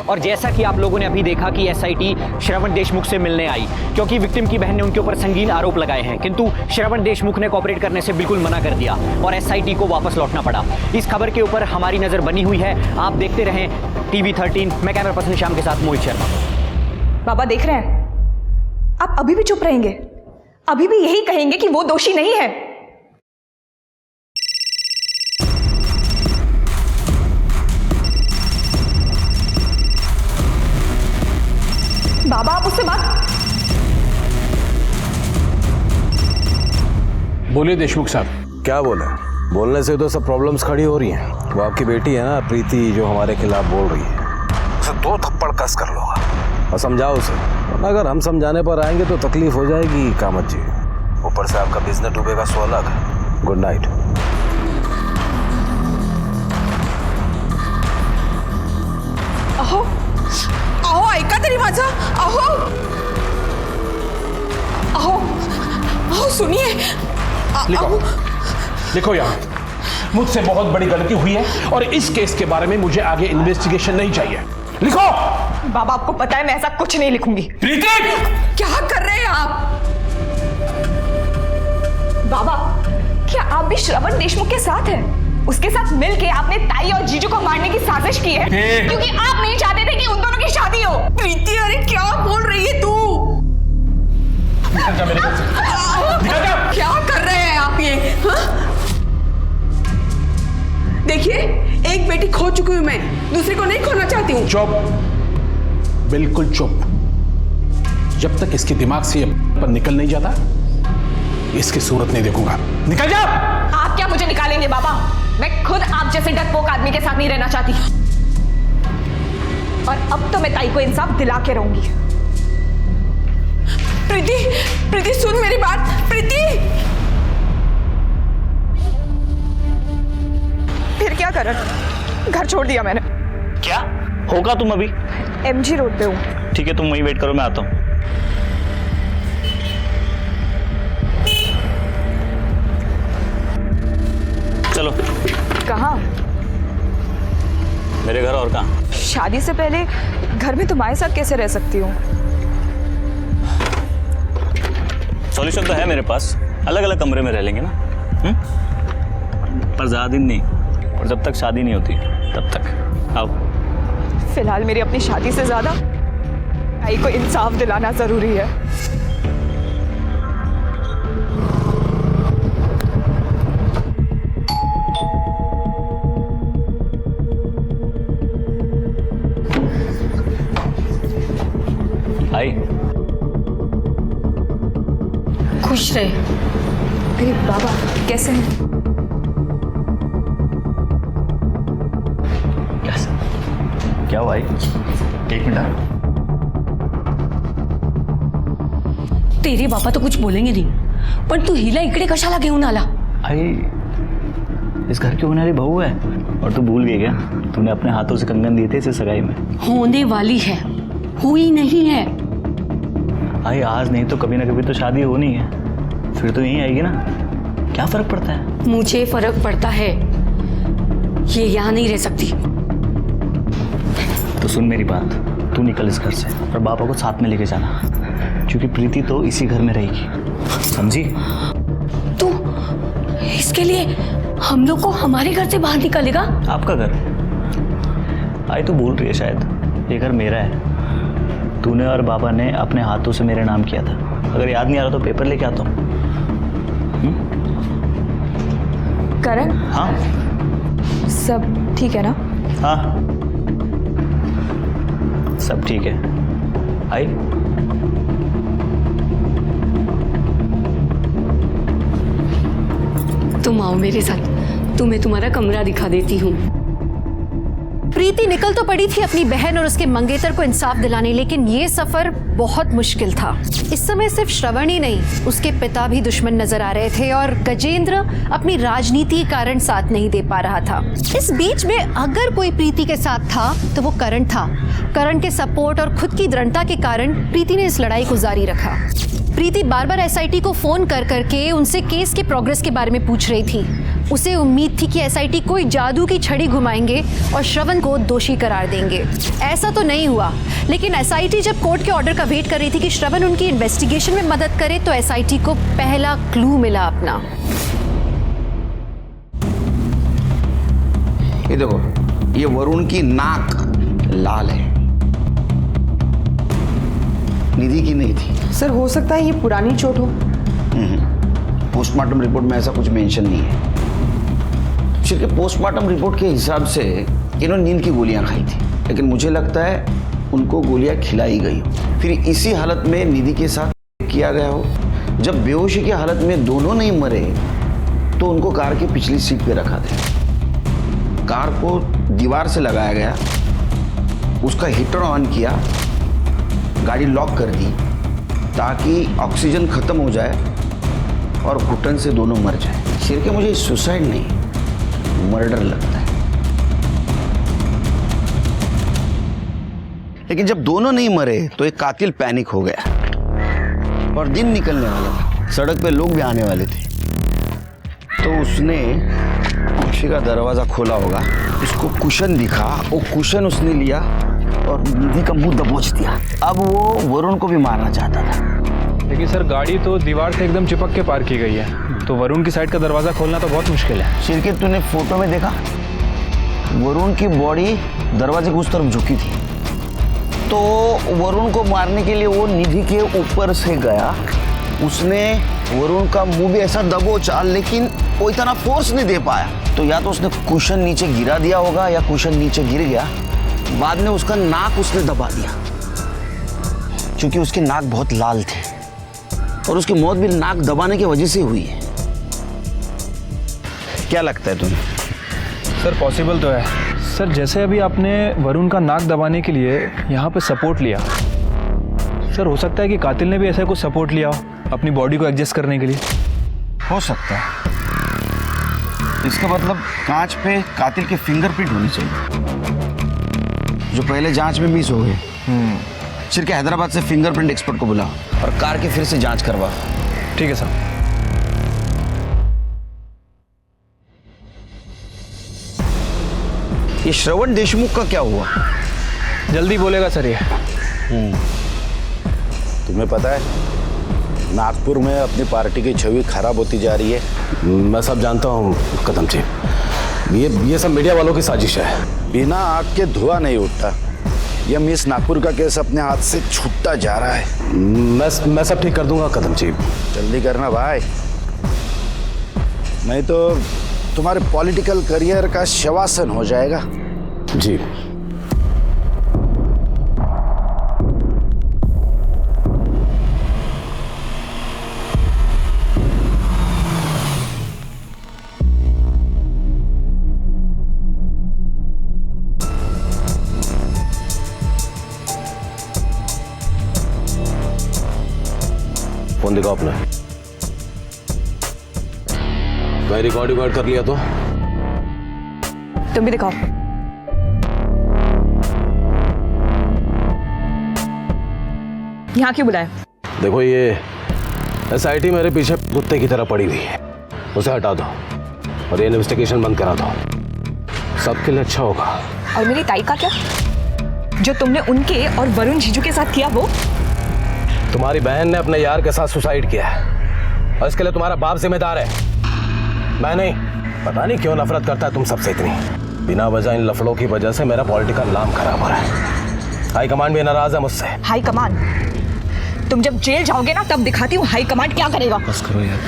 [SPEAKER 5] और जैसा कि आप लोगों ने अभी देखा कि SIT श्रवण देशमुख से मिलने आई क्योंकि विक्टिम की बहन ने उनके ऊपर संगीन आरोप लगाए हैं, किंतु श्रवण देशमुख ने कोऑपरेट करने से बिल्कुल मना कर दिया और SIT को वापस लौटना पड़ा। इस खबर के ऊपर हमारी नजर बनी हुई है। आप देखते रहें TV13। मैं कैमरा पर्सन श्याम के साथ मोहित शर्मा।
[SPEAKER 4] बाबा देख रहे हैं, आप अभी भी चुप रहेंगे? अभी भी यही कहेंगे कि वो दोषी नहीं है? बाबा आप उससे बात।
[SPEAKER 9] बोलिए देशमुख साहब।
[SPEAKER 6] क्या बोले? बोलने से तो सब प्रॉब्लम्स खड़ी हो रही हैं। वो आपकी बेटी है ना प्रीति, जो हमारे खिलाफ बोल रही है, उसे 2 थप्पड़ कस कर लो और समझाओ उसे, वरना अगर हम समझाने पर आएंगे तो तकलीफ हो जाएगी कामत जी। ऊपर से आपका बिजनेस डूबेगा 100 लाख। Good night.
[SPEAKER 13] अहो अहो ऐका तरी माझं। अहो अहो अहो सुनिए।
[SPEAKER 9] लिखो लिखो यहाँ, मुझसे बहुत बड़ी गलती हुई है और इस केस के बारे में मुझे आगे इन्वेस्टिगेशन नहीं चाहिए। लिखो।
[SPEAKER 4] बाबा आपको पता है मैं ऐसा कुछ नहीं लिखूंगी।
[SPEAKER 9] प्रीति
[SPEAKER 13] क्या कर रहे हैं आप?
[SPEAKER 4] बाबा क्या आप भी श्रवण देशमुख के साथ हैं? उसके साथ मिलके आपने ताई और जीजू को मारने की साजिश की है क्योंकि आप नहीं चाहते थे कि उन दोनों की शादी हो।
[SPEAKER 13] प्रीति अरे क्या बोल रही है तू?
[SPEAKER 9] निकल जा मेरे घर से। निकल जा।
[SPEAKER 13] क्या कर रहे हैं आप ये? देखिए एक बेटी खो चुकी हूं मैं, दूसरी को नहीं खोना चाहती हूँ।
[SPEAKER 9] चुप, बिल्कुल चुप। जब तक इसके दिमाग से पर निकल नहीं जाता इसकी सूरत नहीं देखूंगा। निकल जा।
[SPEAKER 4] आप क्या मुझे निकालेंगे बाबा? मैं खुद आप जैसे डरपोक आदमी के साथ नहीं रहना चाहती और अब तो मैं ताई को इंसाफ दिला के रहूंगी।
[SPEAKER 13] प्रीति प्रीति सुन मेरी बात। प्रीति फिर क्या कर? घर छोड़ दिया मैंने।
[SPEAKER 12] क्या होगा? तुम अभी
[SPEAKER 4] MG रोड पे हूँ।
[SPEAKER 12] ठीक है, तुम वहीं वेट करो, मैं आता हूँ। चलो।
[SPEAKER 4] कहाँ?
[SPEAKER 12] मेरे घर। और कहाँ?
[SPEAKER 4] शादी से पहले घर में तुम्हारे साथ कैसे रह सकती हूँ?
[SPEAKER 12] सॉल्यूशन तो है मेरे पास, अलग अलग कमरे में रह लेंगे ना। पर ज़्यादा दिन नहीं, और जब तक शादी नहीं होती तब तक। आओ।
[SPEAKER 4] फिलहाल मेरी अपनी शादी से ज्यादा ताई को इंसाफ दिलाना जरूरी है।
[SPEAKER 12] आई।
[SPEAKER 8] खुश रहे।
[SPEAKER 4] अरे बाबा कैसे हैं?
[SPEAKER 12] क्या हुआ? 1 मिनट।
[SPEAKER 8] तेरे बाबा तो कुछ बोलेंगे नहीं, पण तू हिला इकडे कशाला घेऊन आला?
[SPEAKER 12] आई इस घर की होने वाली बहू है और तू भूल गई क्या? तूने अपने हाथों से कंगन दिए थे इसे सगाई में।
[SPEAKER 8] होने वाली है, हुई नहीं है।
[SPEAKER 12] आई आज नहीं तो कभी ना कभी तो शादी होनी है, फिर तो यहीं आएगी ना। क्या फर्क पड़ता है?
[SPEAKER 8] मुझे फर्क पड़ता है, ये यहाँ नहीं रह सकती।
[SPEAKER 12] तो सुन मेरी बात, तू निकल इस घर से और पापा को साथ में लेके जाना, क्योंकि प्रीति तो इसी घर में रहेगी, समझी?
[SPEAKER 8] तू इसके लिए हम लोग को हमारे घर से बाहर निकालेगा?
[SPEAKER 12] आपका घर? आई तो भूल रही है शायद, ये घर मेरा है। तूने और बाबा ने अपने हाथों से मेरे नाम किया था। अगर याद नहीं आ रहा तो पेपर लेके आता हूँ।
[SPEAKER 4] करण?
[SPEAKER 12] हाँ
[SPEAKER 4] सब ठीक है ना?
[SPEAKER 12] हाँ सब ठीक है। आई
[SPEAKER 8] तुम आओ मेरे साथ, तुम्हें तुम्हारा कमरा दिखा देती हूँ। प्रीति निकल तो पड़ी थी अपनी बहन और उसके मंगेतर को इंसाफ दिलाने, लेकिन ये सफर बहुत मुश्किल था। इस समय सिर्फ श्रवण ही नहीं, उसके पिता भी दुश्मन नजर आ रहे थे और गजेंद्र अपनी राजनीति के कारण साथ नहीं दे पा रहा था। इस बीच में अगर कोई प्रीति के साथ था तो वो करण था। करण के सपोर्ट और खुद की दृढ़ता के कारण प्रीति ने इस लड़ाई को जारी रखा। प्रीति बार बार एसआईटी को फोन कर करके उनसे केस के प्रोग्रेस के बारे में पूछ रही थी। उसे उम्मीद थी कि एसआईटी कोई जादू की छड़ी घुमाएंगे और श्रवण को दोषी करार देंगे। ऐसा तो नहीं हुआ, लेकिन एसआईटी जब कोर्ट के ऑर्डर का वेट कर रही थी कि श्रवण उनकी इन्वेस्टिगेशन में मदद करे, तो एसआईटी को पहला क्लू मिला अपना।
[SPEAKER 10] ये देखो, ये वरुण की नाक लाल है, निधि की नहीं थी।
[SPEAKER 13] सर हो सकता है ये पुरानी चोट हो।
[SPEAKER 10] पोस्टमार्टम रिपोर्ट में ऐसा कुछ मेंशन नहीं है। सिर्फ पोस्टमार्टम रिपोर्ट के हिसाब से इन्होंने नींद की गोलियां खाई थी, लेकिन मुझे लगता है उनको गोलियां खिलाई गई हो, फिर इसी हालत में निधि के साथ किया गया हो। जब बेहोशी की हालत में दोनों नहीं मरे तो उनको कार की पिछली सीट पे रखा था। कार को दीवार से लगाया गया, उसका हीटर ऑन किया, गाड़ी लॉक कर दी ताकि ऑक्सीजन खत्म हो जाए और घुटन से दोनों मर जाए। सिर के मुझे सुसाइड नहीं, मर्डर लगता है। लेकिन जब दोनों नहीं मरे तो एक कातिल पैनिक हो गया और दिन निकलने वाला था, सड़क पे लोग भी आने वाले थे, तो उसने खुशी का दरवाजा खोला होगा, उसको कुशन दिखा, वो कुशन उसने लिया और निधि का मुंह दबोच दिया। अब वो वरुण को भी मारना चाहता था।
[SPEAKER 14] लेकिन सर गाड़ी तो दीवार से एकदम चिपक के पार की गई है, तो वरुण की साइड का दरवाजा खोलना तो बहुत मुश्किल है।
[SPEAKER 10] शिरकेत, तूने फोटो में देखा वरुण की बॉडी दरवाजे की उस तरफ झुकी थी, तो वरुण को मारने के लिए वो निधि के ऊपर से गया, उसने वरुण का मुंह भी ऐसा दबोचा, लेकिन वो इतना फोर्स नहीं दे पाया। तो या तो उसने कुशन नीचे गिरा दिया होगा या कुशन नीचे गिर गया। बाद में उसका नाक उसने दबा दिया, क्योंकि उसकी नाक बहुत लाल थी और उसकी मौत भी नाक दबाने की वजह से हुई है। क्या लगता है तुम्हें?
[SPEAKER 14] सर पॉसिबल तो है सर, जैसे अभी आपने वरुण का नाक दबाने के लिए यहाँ पे सपोर्ट लिया, सर हो सकता है कि कातिल ने भी ऐसा कुछ सपोर्ट लिया हो अपनी बॉडी को एडजस्ट करने के लिए।
[SPEAKER 10] हो सकता है। इसका मतलब कांच पे कातिल के फिंगरप्रिंट होनी चाहिए, जो पहले जांच में मिस हो गए। सिर्फ हैदराबाद से फिंगरप्रिंट एक्सपर्ट को बुला और कार की फिर से जांच करवा।
[SPEAKER 14] ठीक है सर।
[SPEAKER 10] ये श्रवण देशमुख का क्या हुआ?
[SPEAKER 14] जल्दी बोलेगा सर ये।
[SPEAKER 6] तुम्हें पता है नागपुर में अपनी पार्टी की छवि खराब होती जा रही है।
[SPEAKER 9] मैं सब जानता हूँ कदम जी, ये सब मीडिया वालों की साजिश है।
[SPEAKER 6] बिना आग के धुआं नहीं उठता। यह मिस नागपुर का केस अपने हाथ से छूटता जा रहा है।
[SPEAKER 9] मैं सब ठीक कर दूंगा कदम जी।
[SPEAKER 6] जल्दी करना भाई, नहीं तो तुम्हारे पॉलिटिकल करियर का शवासन हो जाएगा।
[SPEAKER 9] जी फोन दिखाओ अपना। मैं रिकॉर्ड कर लिया तो
[SPEAKER 13] तुम भी दिखाओ। यहाँ क्यों बुलाया?
[SPEAKER 9] देखो, ये एसआईटी मेरे पीछे कुत्ते की तरह पड़ी हुई है, उसे हटा दो और ये इन्वेस्टिगेशन बंद करा दो, सबके लिए अच्छा होगा।
[SPEAKER 4] और मेरी ताई का क्या? जो तुमने उनके और वरुण जीजू के साथ किया वो?
[SPEAKER 9] तुम्हारी बहन ने अपने यार के साथ सुसाइड किया है और इसके लिए तुम्हारा बाप जिम्मेदार है, मैं नहीं। पता नहीं क्यों नफरत करता है तुम सबसे इतनी। बिना वजह इन लफड़ों की वजह से मेरा पॉलिटिकल नाम खराब हो रहा है। हाई कमांड भी नाराज है मुझसे।
[SPEAKER 4] High command? तुम जब जेल जाओगे ना तब दिखाती हूँ हाई कमांड क्या करेगा।
[SPEAKER 9] बस करो यार।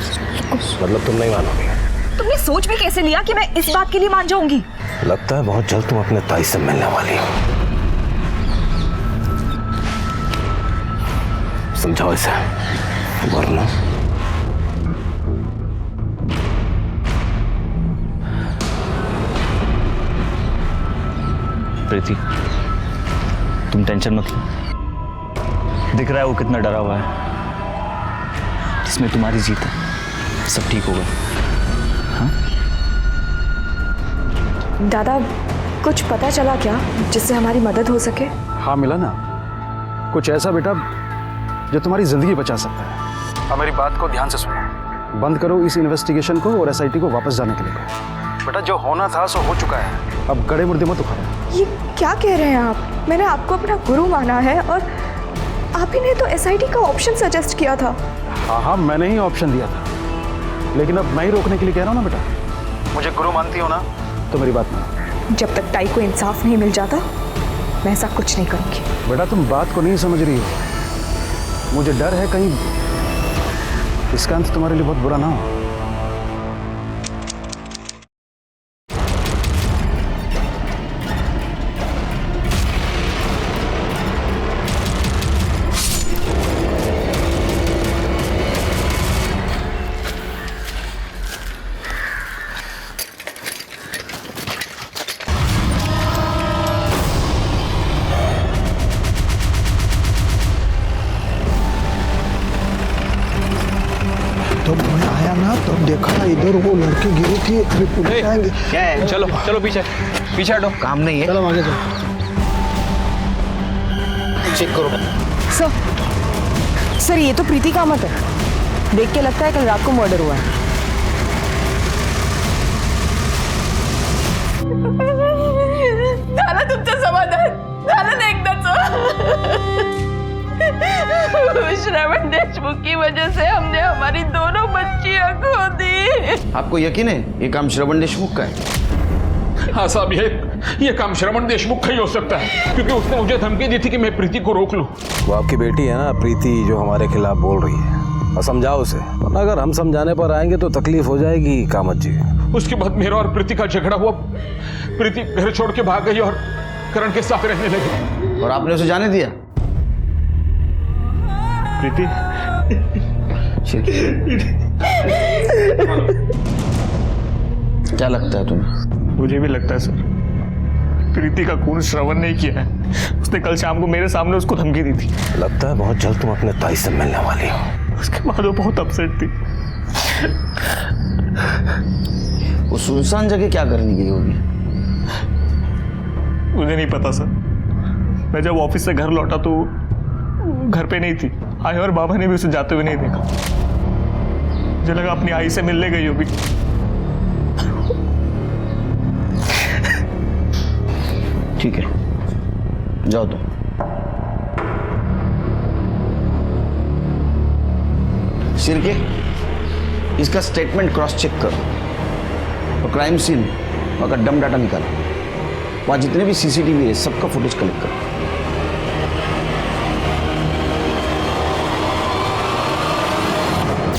[SPEAKER 9] मतलब तुम नहीं मानोगे?
[SPEAKER 4] तुमने सोच भी कैसे लिया कि मैं इस बात के लिए मान जाऊंगी?
[SPEAKER 9] लगता है बहुत जल्द तुम अपने ताई से मिलने वाली हो। समझाओ इसे, वरना
[SPEAKER 12] प्रीति, तुम टेंशन मत लो। दिख रहा है वो कितना डरा हुआ है। इसमें तुम्हारी जीत है, सब ठीक होगा। हाँ?
[SPEAKER 4] दादा, कुछ पता चला क्या जिससे हमारी मदद हो सके?
[SPEAKER 6] हाँ मिला ना, कुछ ऐसा बेटा जो तुम्हारी जिंदगी बचा सकता है। अब मेरी बात को ध्यान से सुनो, बंद करो इस इन्वेस्टिगेशन को और एसआईटी को वापस जाने के लिए कहो। बेटा जो होना था सो हो चुका है, अब गड़े मुर्दे मत उखाड़ो।
[SPEAKER 4] ये क्या कह रहे हैं आप? मैंने आपको अपना गुरु माना है और आप ही ने तो एसआईटी का ऑप्शन सजेस्ट किया था।
[SPEAKER 6] हाँ, मैंने ही ऑप्शन दिया था, लेकिन अब मैं ही रोकने के लिए कह रहा हूँ ना बेटा। मुझे गुरु मानती हो ना, तो मेरी बात मानो।
[SPEAKER 4] जब तक ताई को इंसाफ नहीं मिल जाता मैं ऐसा कुछ नहीं करूँगी।
[SPEAKER 6] बेटा तुम बात को नहीं समझ रही हो। मुझे डर है कहीं इसका अंत तुम्हारे लिए बहुत बुरा ना हो।
[SPEAKER 11] तब मैं आया ना, तब देखा इधर वो लड़के गिरे थे। अभी पुलिस आएंगे।
[SPEAKER 5] क्या है? चलो चलो पीछे पीछे हटो, काम नहीं है।
[SPEAKER 11] चलो आगे चलो।
[SPEAKER 5] चेक करो।
[SPEAKER 13] सर ये तो प्रीति कामत है। देख के लगता है कल रात को मर्डर हुआ है।
[SPEAKER 3] झालं तुमचं समाधान झालं ना एकदाच? श्रवण देशमुख की वजह से हमने हमारी दोनों बच्चियां खो दी।
[SPEAKER 10] आपको यकीन है ये काम श्रवण देशमुख का है?
[SPEAKER 15] हाँ साहब, ये काम श्रवण देशमुख का ही हो सकता है, क्योंकि उसने मुझे धमकी दी थी कि मैं प्रीति को रोक लूं।
[SPEAKER 9] वो आपकी बेटी है ना प्रीति, जो हमारे खिलाफ बोल रही है, और समझाओ उसे, वरना अगर हम समझाने पर आएंगे तो तकलीफ हो जाएगी कामत जी।
[SPEAKER 15] उसके बाद मेरा और प्रीति का झगड़ा हुआ। प्रीति घर छोड़ के भाग गई और करण के साथ रहने लगी।
[SPEAKER 10] और आपने उसे जाने दिया?
[SPEAKER 12] प्रीति,
[SPEAKER 10] क्या लगता है तुम्हें?
[SPEAKER 12] मुझे भी लगता है सर, प्रीति का खून श्रवण ने किया है। उसने कल शाम को मेरे सामने उसको धमकी दी थी।
[SPEAKER 9] लगता है बहुत जल्द तुम अपने ताई से मिलने वाली हो।
[SPEAKER 12] उसके बाद वो बहुत अपसेट थी।
[SPEAKER 10] वो सुनसान जगह क्या करने गई होगी?
[SPEAKER 12] मुझे नहीं पता सर। मैं जब ऑफिस से घर लौटा तो घर पे नहीं थी। आई और बाबा ने भी उसे जाते हुए नहीं देखा। मुझे लगा अपनी आई से मिलने गई होगी।
[SPEAKER 10] ठीक है, जाओ तुम। सिरके, इसका स्टेटमेंट क्रॉस चेक करो और क्राइम सीन और डम डाटा निकालो। वहाँ जितने भी सीसीटीवी है सबका फुटेज कलेक्ट करो।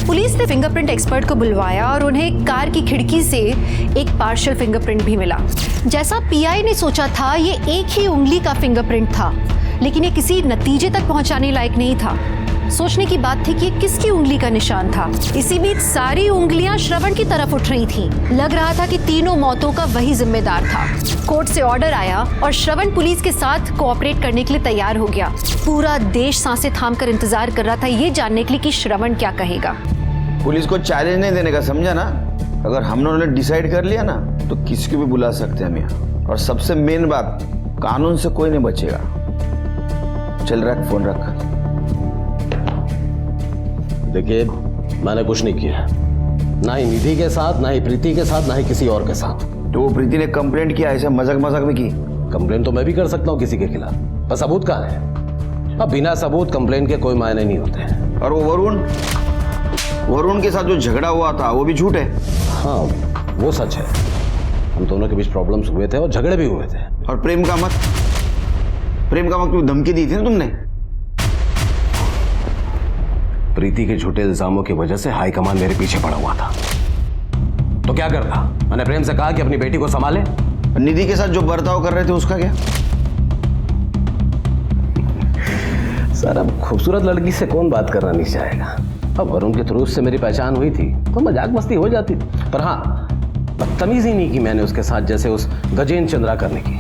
[SPEAKER 8] पुलिस ने फिंगरप्रिंट एक्सपर्ट को बुलवाया और उन्हें कार की खिड़की से एक पार्शियल फिंगरप्रिंट भी मिला। जैसा पीआई ने सोचा था, ये एक ही उंगली का फिंगरप्रिंट था, लेकिन ये किसी नतीजे तक पहुंचाने लायक नहीं था। सोचने की बात थी कि ये किसकी उंगली का निशान था। इसी बीच सारी उंगलियां श्रवण की तरफ उठ रही थीं। लग रहा था कि तीनों मौतों का वही जिम्मेदार था। कोर्ट से ऑर्डर आया और श्रवण पुलिस के साथ कोऑपरेट करने के लिए तैयार हो गया। पूरा देश सांसें थामकर इंतजार कर रहा था ये जानने के लिए कि श्रवण क्या कहेगा।
[SPEAKER 10] पुलिस को चैलेंज नहीं देने का, समझा ना? अगर हम लोगों ने डिसाइड कर लिया ना तो किसी को भी बुला सकते हैं हम यहाँ। और सबसे मेन बात, कानून से कोई नहीं बचेगा। चल रख, फोन रख।
[SPEAKER 9] देखिए, मैंने कुछ नहीं किया, ना ही निधि के साथ, ना ही प्रीति के साथ, ना ही किसी और के साथ।
[SPEAKER 10] तो वो प्रीति ने कंप्लेंट किया, ऐसे मजाक मजाक में की?
[SPEAKER 9] कंप्लेंट तो मैं भी कर सकता हूँ किसी के खिलाफ, पर सबूत कहाँ है? अब बिना सबूत कंप्लेंट के कोई मायने नहीं होते।
[SPEAKER 10] और वो वरुण के साथ जो झगड़ा हुआ था वो भी झूठ है?
[SPEAKER 9] हाँ, वो सच है। हम दोनों के बीच प्रॉब्लम्स हुए थे और झगड़े भी हुए थे।
[SPEAKER 10] और प्रेम कामत की धमकी दी थी ना तुमने?
[SPEAKER 9] प्रीति के झूठे इल्जामों की वजह से हाईकमान मेरे पीछे पड़ा हुआ था। तो क्या करता? मैंने प्रेम से कहा कि अपनी बेटी को संभाले।
[SPEAKER 10] निधि के साथ जो बर्ताव कर रहे थे उसका क्या?
[SPEAKER 9] सर, अब खूबसूरत लड़की से कौन बात करना नहीं चाहेगा। अब वरुण के थ्रू उससे मेरी पहचान हुई थी तो मजाक मस्ती हो जाती, पर हाँ, बदतमीजी नहीं की मैंने उसके साथ जैसे उस गजेंद्र चंद्रा करने की।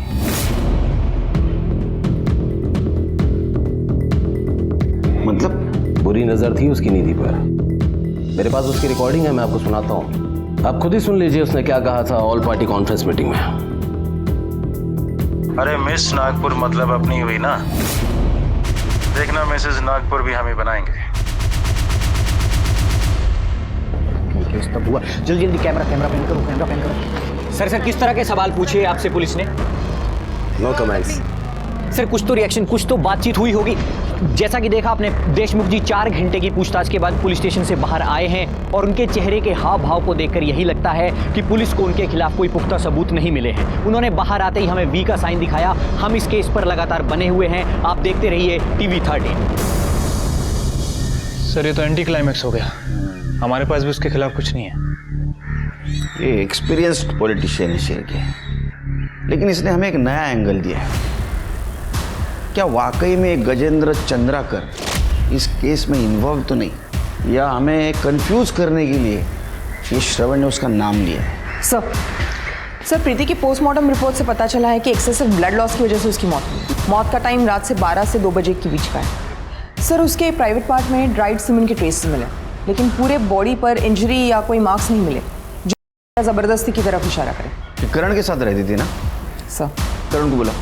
[SPEAKER 9] मेरी नज़र थी उसकी निधि पर। मेरे पास उसकी रिकॉर्डिंग है, मैं आपको सुनाता हूँ, आप खुद ही सुन लीजिए उसने क्या कहा था ऑल पार्टी कॉन्फ्रेंस मीटिंग में।
[SPEAKER 6] अरे मिस नागपुर मतलब अपनी हुई ना, देखना मिसेस नागपुर भी हम ही बनाएंगे।
[SPEAKER 5] तब हुआ, जल्दी जल्दी कैमरा पैन करो। सर किस तरह के सवाल पूछे आपसे पुलिस ने?
[SPEAKER 9] No comments.
[SPEAKER 5] सर कुछ तो रिएक्शन, कुछ तो बातचीत हुई होगी। जैसा कि देखा आपने, देशमुख जी 4 घंटे की पूछताछ के बाद पुलिस स्टेशन से बाहर आए हैं और उनके चेहरे के हाव भाव को देखकर यही लगता है कि पुलिस को उनके खिलाफ कोई पुख्ता सबूत नहीं मिले हैं। उन्होंने बाहर आते ही हमें वी का साइन दिखाया। हम इस केस पर लगातार बने हुए हैं, आप देखते रहिए TV 13।
[SPEAKER 14] सर ये तो एंटी क्लाइमैक्स हो गया, हमारे पास भी उसके खिलाफ कुछ नहीं है।
[SPEAKER 10] ये एक्सपीरियंस्ड पॉलिटिशियन है शेरके, लेकिन इसने हमें एक नया एंगल दिया है। क्या वाकई में गजेंद्र चंद्राकर इस केस में इन्वॉल्व तो नहीं, या हमें कंफ्यूज करने के लिए ये श्रवण ने उसका नाम लिया है?
[SPEAKER 13] सर प्रीति की पोस्टमार्टम रिपोर्ट से पता चला है कि एक्सेसिव ब्लड लॉस की वजह से उसकी मौत हुई। मौत का टाइम रात से 12 से 2 बजे के बीच का है। सर उसके प्राइवेट पार्ट में ड्राइड सीमेंट के ट्रेसेस मिले, लेकिन पूरे बॉडी पर इंजरी या कोई मार्क्स नहीं मिले जो ज़बरदस्ती की तरफ इशारा करे।
[SPEAKER 10] करण के साथ रहती थी ना?
[SPEAKER 13] सर
[SPEAKER 10] करण को बोला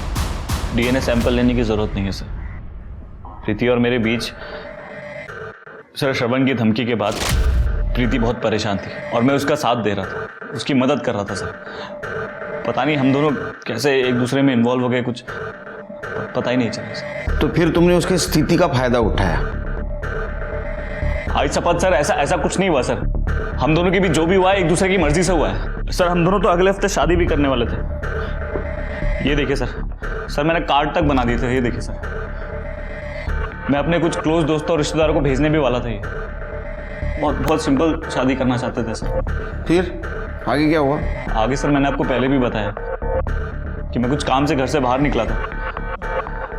[SPEAKER 12] DNA सैंपल लेने की जरूरत नहीं है सर। प्रीति और मेरे बीच सर श्रवण की धमकी के बाद प्रीति बहुत परेशान थी और मैं उसका साथ दे रहा था, उसकी मदद कर रहा था सर। पता नहीं हम दोनों कैसे एक दूसरे में इन्वॉल्व हो गए, कुछ पता ही नहीं चला सर।
[SPEAKER 10] तो फिर तुमने उसकी स्थिति का फायदा उठाया?
[SPEAKER 12] आज शपथ सर, ऐसा कुछ नहीं हुआ सर। हम दोनों के बीच जो भी हुआ है एक दूसरे की मर्जी से हुआ है सर। हम दोनों तो अगले हफ्ते शादी भी करने वाले थे। ये देखिए सर मैंने कार्ड तक बना दिए थे, ये देखिए सर। मैं अपने कुछ क्लोज दोस्तों और रिश्तेदारों को भेजने भी वाला था। ये बहुत सिंपल शादी करना चाहते थे सर।
[SPEAKER 10] फिर आगे क्या हुआ?
[SPEAKER 12] आगे सर मैंने आपको पहले भी बताया कि मैं कुछ काम से घर से बाहर निकला था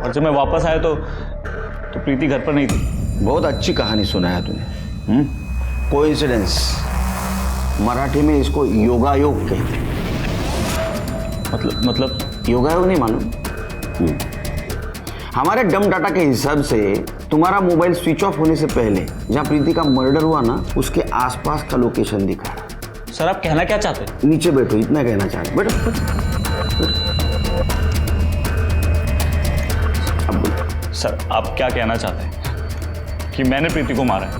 [SPEAKER 12] और जब मैं वापस आया तो प्रीति घर पर नहीं थी।
[SPEAKER 10] बहुत अच्छी कहानी सुनाया तूने। कोइंसिडेंस, मराठी में इसको योगायोग कहते हैं।
[SPEAKER 12] मतलब
[SPEAKER 10] योगायोग नहीं मालूम? हमारे डम डाटा के हिसाब से तुम्हारा मोबाइल स्विच ऑफ होने से पहले जहां प्रीति का मर्डर हुआ ना, उसके आसपास का लोकेशन दिखा।
[SPEAKER 12] सर आप कहना क्या चाहते हैं?
[SPEAKER 10] नीचे बैठो, इतना कहना चाहते। बैठो।
[SPEAKER 12] सर आप क्या कहना चाहते हैं कि मैंने प्रीति को मारा है?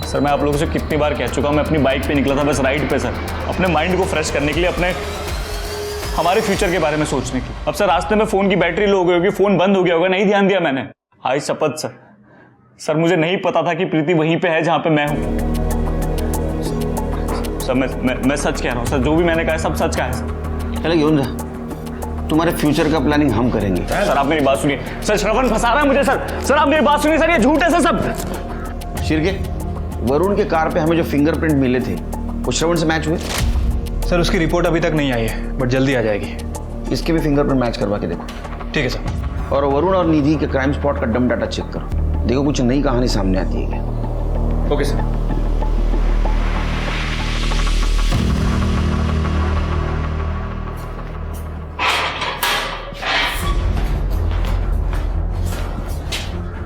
[SPEAKER 12] सर मैं आप लोगों से कितनी बार कह चुका हूं, मैं अपनी बाइक पे निकला था बस राइड पे सर, अपने माइंड को फ्रेश करने के लिए, हमारे फ्यूचर के बारे में सोचने की। अब सर रास्ते में फोन की बैटरी लो हो गई होगी, फोन बंद हो गया होगा, नहीं ध्यान दिया मैंने। आज शपथ सर मुझे नहीं पता था कि प्रीति वहीं पे है जहां पे मैं हूं। सर मैं सच कह रहा हूं सर, जो भी मैंने कहा सब सच का है सर।
[SPEAKER 10] चले घेऊन जा, तुम्हारे फ्यूचर का प्लानिंग हम करेंगे।
[SPEAKER 12] सर आप मेरी बात सुनिए सर, श्रवण फंसा रहा है मुझे सर आप मेरी बात सुनिए सर, ये झूठ है सर सब।
[SPEAKER 10] शिरके, वरुण के कार पे हमें जो फिंगरप्रिंट मिले थे वो श्रवण से मैच हुए?
[SPEAKER 14] सर उसकी रिपोर्ट अभी तक नहीं आई है, बट जल्दी आ जाएगी।
[SPEAKER 10] इसके भी फिंगरप्रिंट मैच करवा के देखो।
[SPEAKER 14] ठीक है सर।
[SPEAKER 10] और वरुण और निधि के क्राइम स्पॉट का डम डाटा चेक करो, देखो कुछ नई कहानी सामने आती है क्या।
[SPEAKER 14] Okay sir.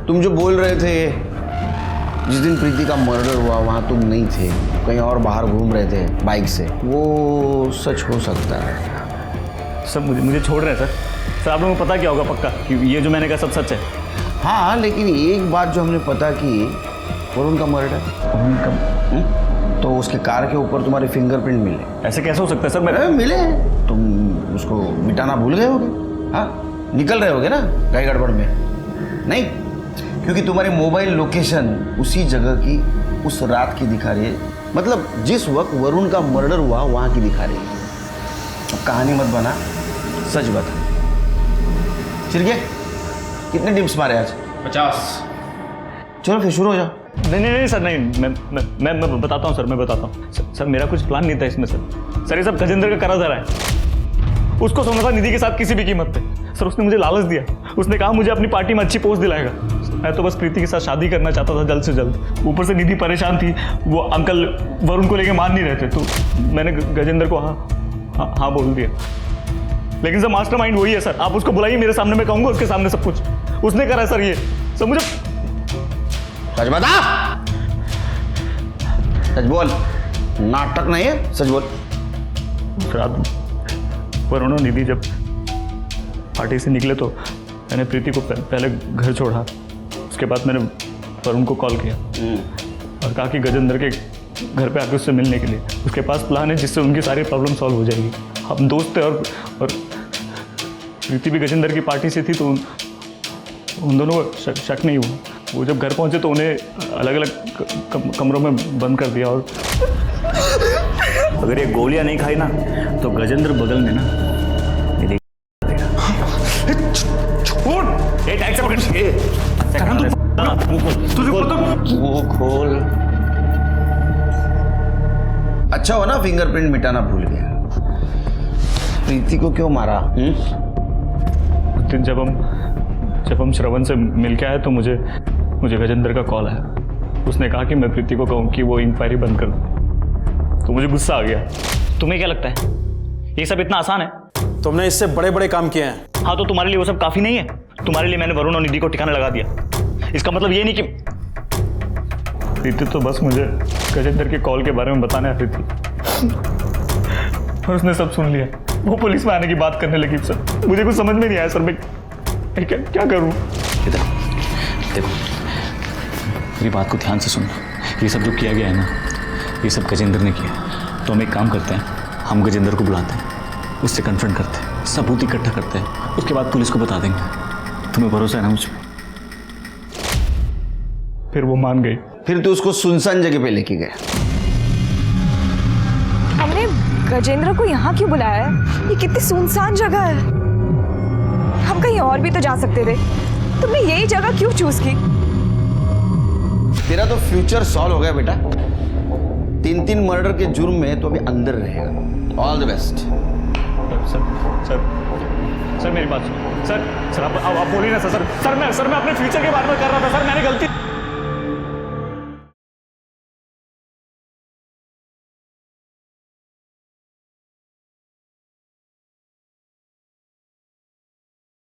[SPEAKER 10] तुम जो बोल रहे थे जिस दिन प्रीति का मर्डर हुआ वहां तुम नहीं थे, कहीं और बाहर घूम रहे थे बाइक से, वो सच हो सकता है?
[SPEAKER 12] सर मुझे छोड़ रहे हैं सर आप लोगों को पता क्या होगा पक्का कि ये जो मैंने कहा सब सच है?
[SPEAKER 10] हाँ, लेकिन एक बात जो हमने पता की, वरुण का मर्डर, तो उसके कार के ऊपर तुम्हारे फिंगरप्रिंट मिले।
[SPEAKER 12] ऐसे कैसे हो सकता है सर?
[SPEAKER 10] मिले, तुम उसको मिटाना भूल गए होगे। हाँ, निकल रहे होगे ना गाय गड़बड़ में। नहीं, क्योंकि तुम्हारी मोबाइल लोकेशन उसी जगह की उस रात की दिखा रही है, मतलब जिस वक्त वरुण का मर्डर हुआ वहां की दिखा रही है। अब कहानी मत बना, सच बता। चिरके, कितने टिप्स मारे आज?
[SPEAKER 14] 50।
[SPEAKER 10] चलो फिर शुरू हो जाओ।
[SPEAKER 12] नहीं सर, नहीं मैं बताता हूँ सर, मैं बताता हूँ सर मेरा कुछ प्लान नहीं था इसमें सर ये सब गजेंद्र का करा धरा है। उसको सोना था निधि के साथ किसी भी कीमत पे सर, उसने मुझे लालच दिया, उसने कहा मुझे अपनी पार्टी में अच्छी पोस्ट दिलाएगा। मैं तो बस प्रीति के साथ शादी करना चाहता था जल्द से जल्द, ऊपर से निधि परेशान थी, वो अंकल वरुण को लेके मान नहीं रहे थे, तो मैंने गजेंद्र को हाँ बोल दिया। लेकिन सर मास्टरमाइंड वही है सर, आप उसको बुलाइए मेरे सामने, मैं कहूँगा उसके सामने सब कुछ उसने करा है सर। ये सर मुझे
[SPEAKER 10] सच बता, सच बोल, नाटक नहीं है, सच बोल।
[SPEAKER 12] रात वरुण और निधि जब पार्टी से निकले तो मैंने प्रीति को पहले घर छोड़ा, उसके बाद मैंने वरुण को कॉल किया और कहा कि गजेंद्र के घर पे आके उससे मिलने के लिए, उसके पास प्लान है जिससे उनकी सारी प्रॉब्लम सॉल्व हो जाएगी। हम दोस्त थे और प्रीति भी गजेंद्र की पार्टी से थी, तो उन दोनों को शक नहीं हुआ। वो जब घर पहुंचे तो उन्हें अलग अलग कमरों में बंद कर दिया। और अगर ये गोलियां नहीं खाई ना तो गजेंद्र बगल में ना
[SPEAKER 10] खोल। अच्छा हो ना फिंगरप्रिंट मिटाना भूल गया। प्रीति को क्यों मारा?
[SPEAKER 12] उस दिन जब हम श्रवण से मिल के आए तो मुझे गजेंद्र का कॉल आया। उसने कहा कि मैं प्रीति को कहूँ कि वो इंक्वायरी बंद कर दे। तो मुझे गुस्सा आ गया।
[SPEAKER 5] तुम्हें क्या लगता है ये सब इतना आसान है?
[SPEAKER 6] तुमने इससे बड़े बड़े काम किए हैं।
[SPEAKER 12] हाँ, तो तुम्हारे लिए वो सब काफी नहीं है? तुम्हारे लिए मैंने वरुण और निधि को ठिकाना लगा दिया। इसका मतलब ये नहीं कि प्रीति तो बस मुझे गजेंद्र के कॉल के बारे में बताने आती थी और उसने सब सुन लिया। वो पुलिस में आने की बात करने लगी। सर मुझे कुछ समझ में नहीं आया सर, मैं क्या करूं? इधर देखो, मेरी बात को ध्यान से सुनना। ये सब जो किया गया है ना, ये सब गजेंद्र ने किया। तो हम एक काम करते हैं, हम गजेंद्र को बुलाते हैं, उससे कन्फ्रंट करते हैं, सबूत इकट्ठा करते हैं, उसके बाद पुलिस को बता देंगे। तुम्हें भरोसा है ना मुझ पर? फिर वो मान गई।
[SPEAKER 10] फिर तू उसको सुनसान जगह पे लेके गया।
[SPEAKER 4] हमने गजेंद्र को यहाँ क्यों बुलाया है? ये कितनी सुनसान जगह है। हम कहीं और भी तो जा सकते थे, तुमने यही जगह क्यों चूज की?
[SPEAKER 10] तेरा तो फ्यूचर सॉल्व हो गया बेटा। 3 मर्डर के जुर्म में तो अभी अंदर रहेगा। All the best.
[SPEAKER 12] सर मेरी बात सुनो। सर आप बोलिए ना सर। सर मैं अपने फ्यूचर के बारे में कर रहा था सर। मैंने गलती